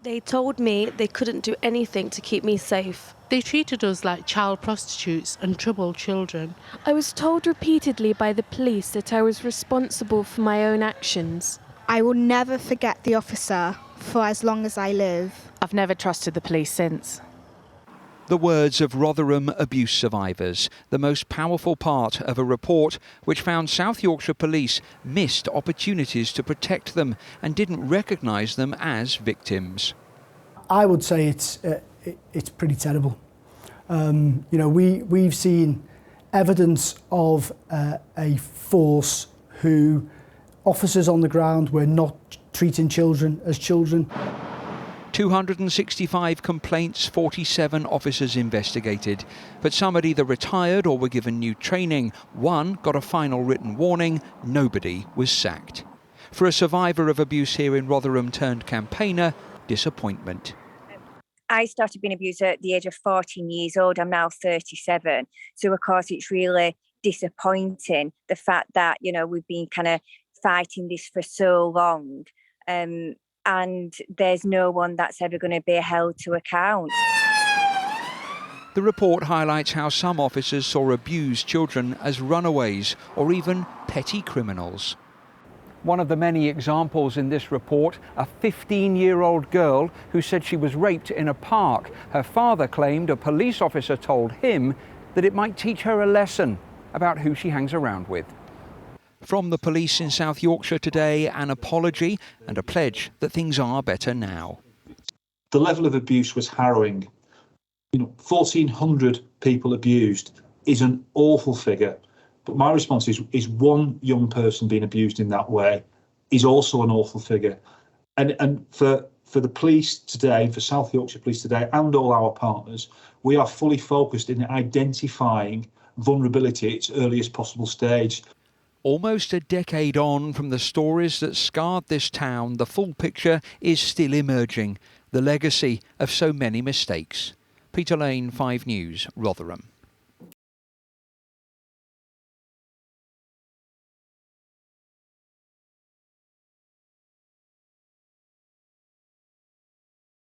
They told me they couldn't do anything to keep me safe. They treated us like child prostitutes and troubled children. I was told repeatedly by the police that I was responsible for my own actions. I will never forget the officer for as long as I live. I've never trusted the police since. The words of Rotherham abuse survivors, the most powerful part of a report which found South Yorkshire Police missed opportunities to protect them and didn't recognise them as victims. I would say it's pretty terrible. We've seen evidence of a force who officers on the ground were not treating children as children. 265 complaints, 47 officers investigated. But some had either retired or were given new training. One got a final written warning. Nobody was sacked. For a survivor of abuse here in Rotherham turned campaigner, disappointment. I started being abused at the age of 14 years old. I'm now 37. So, of course, it's really disappointing, the fact that, we've been kind of fighting this for so long. And there's no one that's ever going to be held to account. The report highlights how some officers saw abused children as runaways or even petty criminals. One of the many examples in this report, a 15-year-old girl who said she was raped in a park. Her father claimed a police officer told him that it might teach her a lesson about who she hangs around with. From the police in South Yorkshire today, an apology and a pledge that things are better now. The level of abuse was harrowing. 1,400 people abused is an awful figure. But my response is one young person being abused in that way is also an awful figure. And for the police today, for South Yorkshire Police today, and all our partners, we are fully focused in identifying vulnerability at its earliest possible stage. Almost a decade on from the stories that scarred this town, the full picture is still emerging, the legacy of so many mistakes. Peter Lane, 5 News, Rotherham.